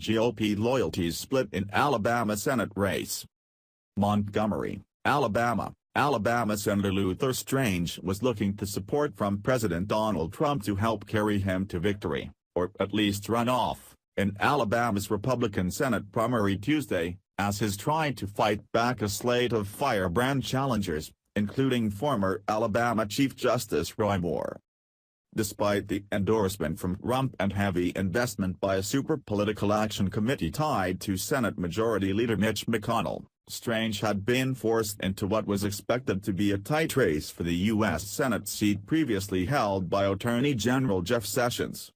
GOP loyalties split in Alabama Senate race. Montgomery, Alabama. Alabama Senator Luther Strange was looking to support from President Donald Trump to help carry him to victory, or at least run off, in Alabama's Republican Senate primary Tuesday, as he's trying to fight back a slate of firebrand challengers, including former Alabama Chief Justice Roy Moore. Despite the endorsement from Trump and heavy investment by a super political action committee tied to Senate Majority Leader Mitch McConnell, Strange had been forced into what was expected to be a tight race for the U.S. Senate seat previously held by Attorney General Jeff Sessions.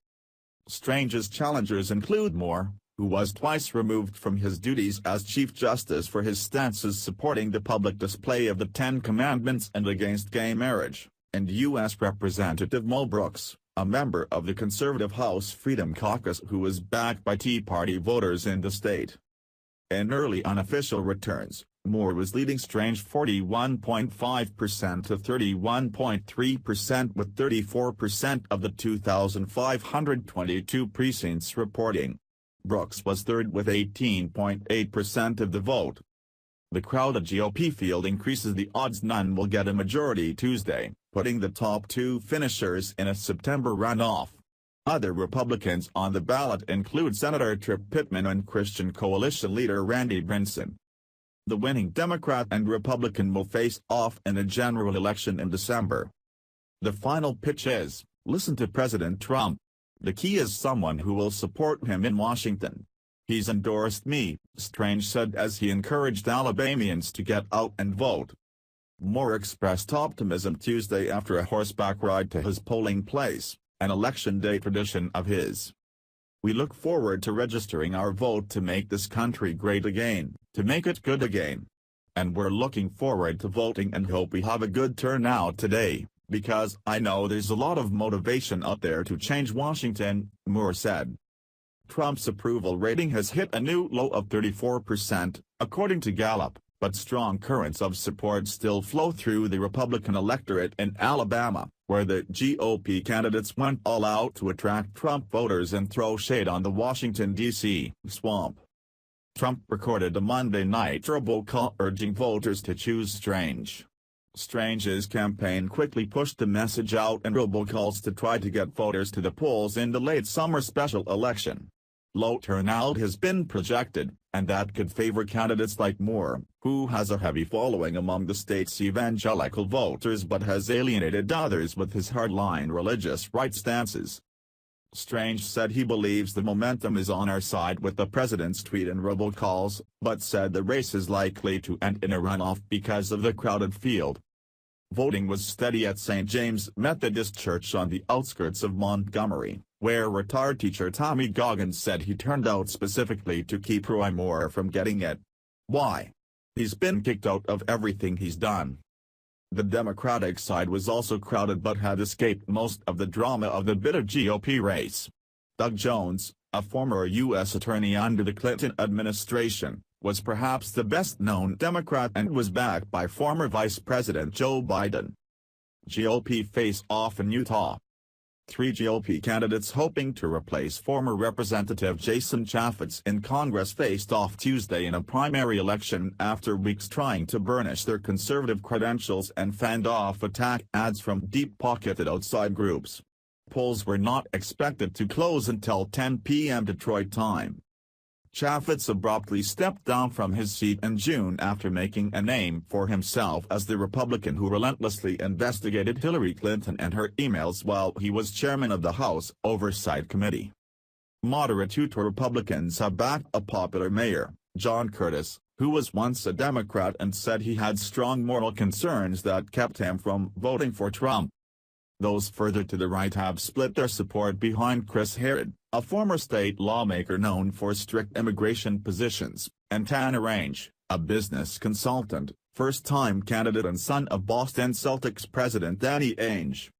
Strange's challengers include Moore, who was twice removed from his duties as Chief Justice for his stances supporting the public display of the Ten Commandments and against gay marriage, and U.S. Representative Mo Brooks, a member of the conservative House Freedom Caucus who was backed by Tea Party voters in the state. In early unofficial returns, Moore was leading Strange 41.5% to 31.3%, with 34% of the 2,522 precincts reporting. Brooks was third with 18.8% of the vote. The crowded GOP field increases the odds none will get a majority Tuesday, putting the top two finishers in a September runoff. Other Republicans on the ballot include Senator Tripp Pittman and Christian Coalition leader Randy Brinson. The winning Democrat and Republican will face off in a general election in December. The final pitch is, listen to President Trump. The key is someone who will support him in Washington. He's endorsed me, Strange said as he encouraged Alabamians to get out and vote. Moore expressed optimism Tuesday after a horseback ride to his polling place, an election day tradition of his. We look forward to registering our vote to make this country great again, to make it good again. And we're looking forward to voting and hope we have a good turnout today, because I know there's a lot of motivation out there to change Washington, Moore said. Trump's approval rating has hit a new low of 34%, according to Gallup, but strong currents of support still flow through the Republican electorate in Alabama, where the GOP candidates went all out to attract Trump voters and throw shade on the Washington, D.C. swamp. Trump recorded a Monday night robocall urging voters to choose Strange. Strange's campaign quickly pushed the message out in robocalls to try to get voters to the polls in the late summer special election. Low turnout has been projected, and that could favor candidates like Moore, who has a heavy following among the state's evangelical voters but has alienated others with his hardline religious right stances. Strange said he believes the momentum is on our side with the president's tweet and robocalls, but said the race is likely to end in a runoff because of the crowded field. Voting was steady at St. James Methodist Church on the outskirts of Montgomery, where retired teacher Tommy Goggins said he turned out specifically to keep Roy Moore from getting it. Why? He's been kicked out of everything he's done. The Democratic side was also crowded but had escaped most of the drama of the bitter GOP race. Doug Jones, a former U.S. attorney under the Clinton administration, was perhaps the best-known Democrat and was backed by former Vice President Joe Biden. GOP face-off in Utah. Three GOP candidates hoping to replace former Representative Jason Chaffetz in Congress faced off Tuesday in a primary election after weeks trying to burnish their conservative credentials and fend off attack ads from deep-pocketed outside groups. Polls were not expected to close until 10 p.m. Detroit time. Chaffetz abruptly stepped down from his seat in June after making a name for himself as the Republican who relentlessly investigated Hillary Clinton and her emails while he was chairman of the House Oversight Committee. Moderate Utah Republicans have backed a popular mayor, John Curtis, who was once a Democrat and said he had strong moral concerns that kept him from voting for Trump. Those further to the right have split their support behind Chris Herod, a former state lawmaker known for strict immigration positions, and Tanner Ainge, a business consultant, first-time candidate and son of Boston Celtics president Danny Ainge.